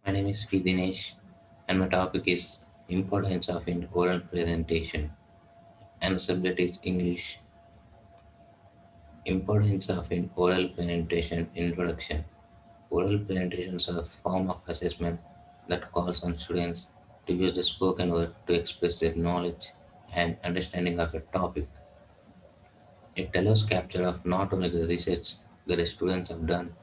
My name is P. Dinesh, and my topic is importance of an oral presentation, and the subject is English. Importance of an oral presentation introduction. Oral presentations are a form of assessment that calls on students to use the spoken word to express their knowledge and understanding of a topic. It allows capture of not only the research that the students have done,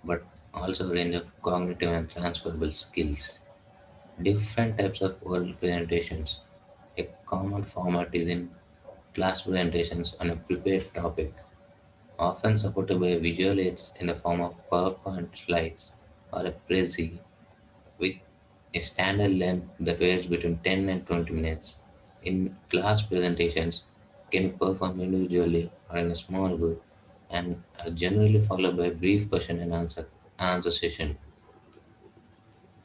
but also a range of cognitive and transferable skills. Different types of oral presentations. A common format is in class presentations on a prepared topic, often supported by visual aids in the form of PowerPoint slides or a Prezi with a standard length that varies between 10 and 20 minutes. In class presentations, can be performed individually or in a small group and are generally followed by a brief question and answer session.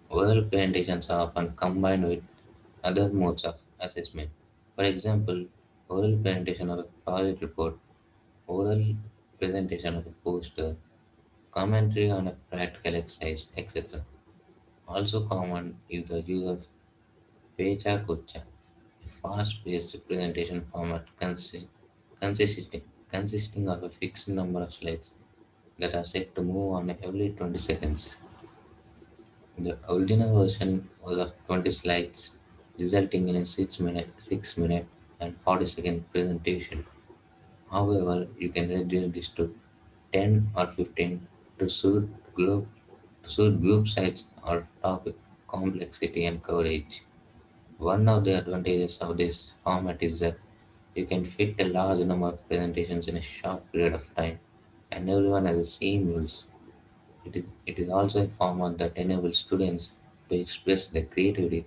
Oral presentations are often combined with other modes of assessment. For example, oral presentation of a project report, oral presentation of a poster, commentary on a practical exercise, etc. Also common is the use of Pecha Kucha, a fast-paced presentation format consisting, consisting of a fixed number of slides that are set to move on every 20 seconds. The original version was of 20 slides, resulting in a 6 minute and 40-second presentation. However, you can reduce this to 10 or 15 to suit group size or topic complexity and coverage. One of the advantages of this format is that you can fit a large number of presentations in a short period of time and everyone has the same rules. It is also a format that enables students to express their creativity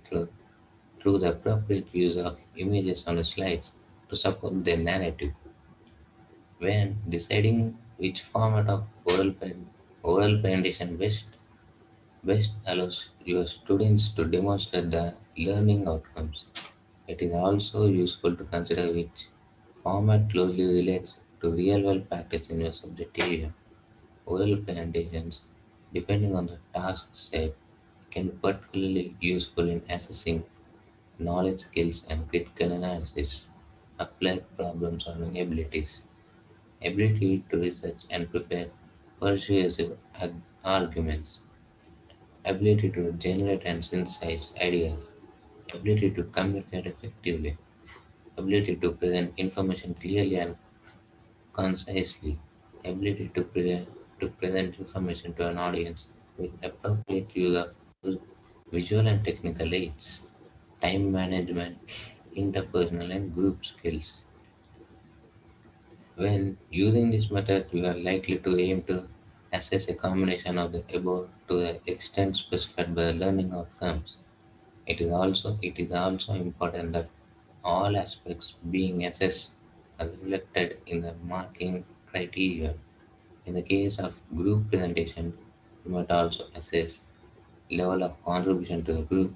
through the appropriate use of images on the slides to support their narrative. When deciding which format of oral presentation best allows your students to demonstrate the learning outcomes, it is also useful to consider which format closely relates to real-world practice in your subject area. Oral presentations, depending on the task set, can be particularly useful in assessing knowledge skills and critical analysis, applied problem-solving abilities, ability to research and prepare persuasive arguments, ability to generate and synthesize ideas, ability to communicate effectively, ability to present information clearly and concisely, ability to present information to an audience with appropriate use of visual and technical aids, time management, interpersonal and group skills. When using this method, you are likely to aim to assess a combination of the above to the extent specified by the learning outcomes. It is also important that all aspects being assessed are reflected in the marking criteria. In the case of group presentation, you might also assess level of contribution to the group,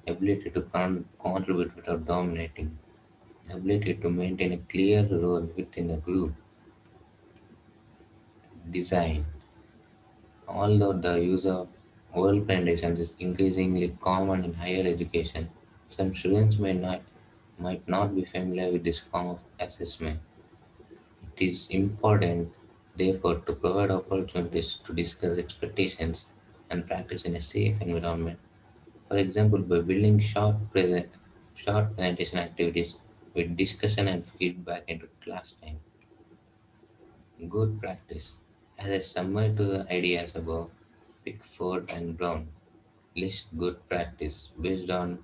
ability to contribute without dominating, ability to maintain a clear role within the group, design. Although the use of oral presentations is increasingly common in higher education, some students might not be familiar with this form of assessment. It is important, therefore, to provide opportunities to discuss expectations and practice in a safe environment. For example, by building short presentation activities with discussion and feedback into class time. Good practice. As a summary to the ideas above, Pickford and Brown list good practice based on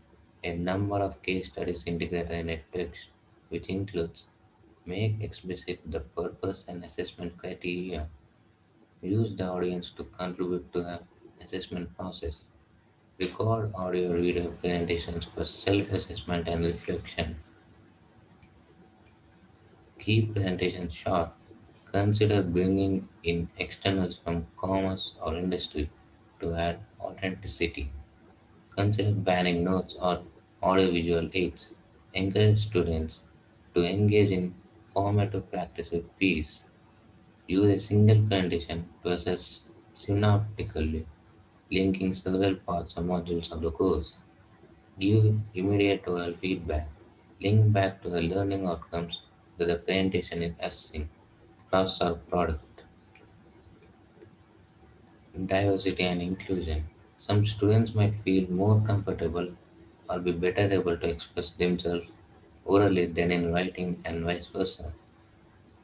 a number of case studies integrated in a text, which includes make explicit the purpose and assessment criteria, use the audience to contribute to the assessment process, record audio video presentations for self-assessment and reflection, keep presentations short, consider bringing in externals from commerce or industry to add authenticity. Consider banning notes or audiovisual aids. Encourage students to engage in formative practice with peers. Use a single presentation to assess synoptically. linking several parts or modules of the course. Give immediate oral feedback. Link back to the learning outcomes that the presentation is assessing across our product. Diversity and inclusion. Some students might feel more comfortable or be better able to express themselves orally than in writing and vice versa.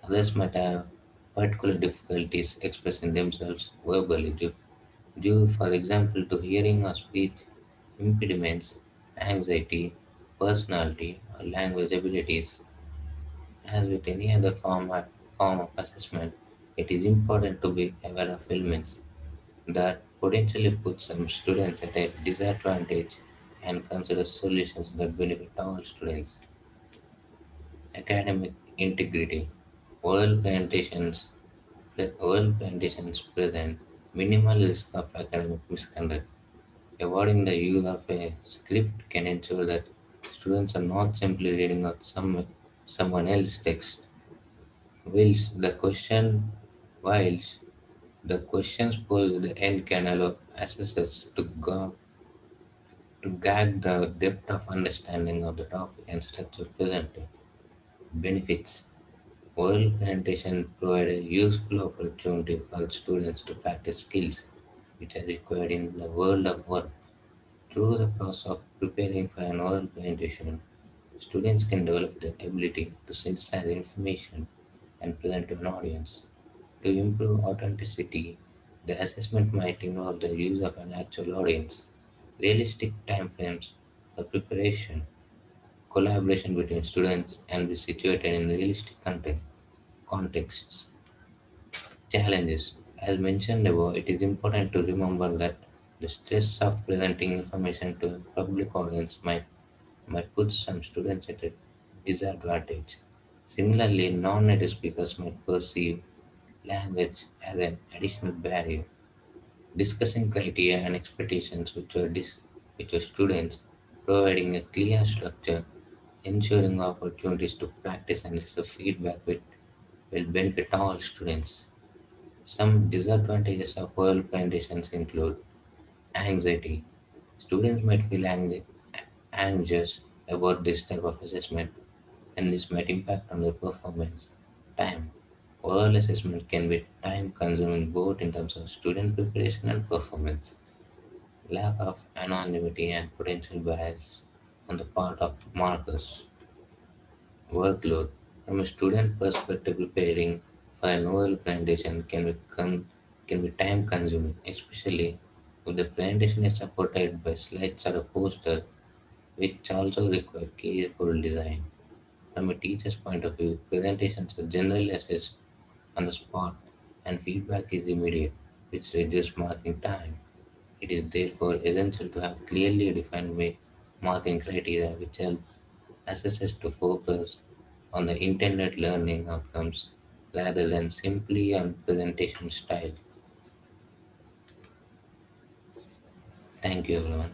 Others might have particular difficulties expressing themselves verbally due, for example, to hearing or speech impediments, anxiety, personality, or language abilities. As with any other form of assessment, it is important to be aware of elements that potentially put some students at a disadvantage and consider solutions that benefit all students. Academic integrity. Oral presentations present minimal risk of academic misconduct. Avoiding the use of a script can ensure that students are not simply reading out someone else's text. Whilst the question, whilst the questions posed at the end can allow assessors to gauge the depth of understanding of the topic and structure presented. Benefits. Oral presentation provide a useful opportunity for students to practice skills which are required in the world of work. Through the process of preparing for an oral presentation, students can develop the ability to synthesize information and present to an audience. To improve authenticity, the assessment might involve the use of an actual audience, realistic timeframes for preparation, collaboration between students, and be situated in realistic contexts. Challenges. As mentioned above, it is important to remember that the stress of presenting information to a public audience might put some students at a disadvantage. Similarly, non-native speakers might perceive language as an additional barrier. Discussing criteria and expectations with your students, providing a clear structure, ensuring opportunities to practice and receive feedback will benefit all students. Some disadvantages of oral presentations include anxiety. Students might feel anxious about this type of assessment, and this might impact on their performance. Time. Oral assessment can be time consuming both in terms of student preparation and performance. Lack of anonymity and potential bias on the part of markers. Workload. From a student perspective, preparing for an oral presentation can be time consuming, especially if the presentation is supported by slides or a poster, which also require careful design. From a teacher's point of view, presentations are generally assessed on the spot and feedback is immediate, which reduces marking time. It is therefore essential to have clearly defined marking criteria which help assessors to focus on the intended learning outcomes rather than simply on presentation style. Thank you, everyone.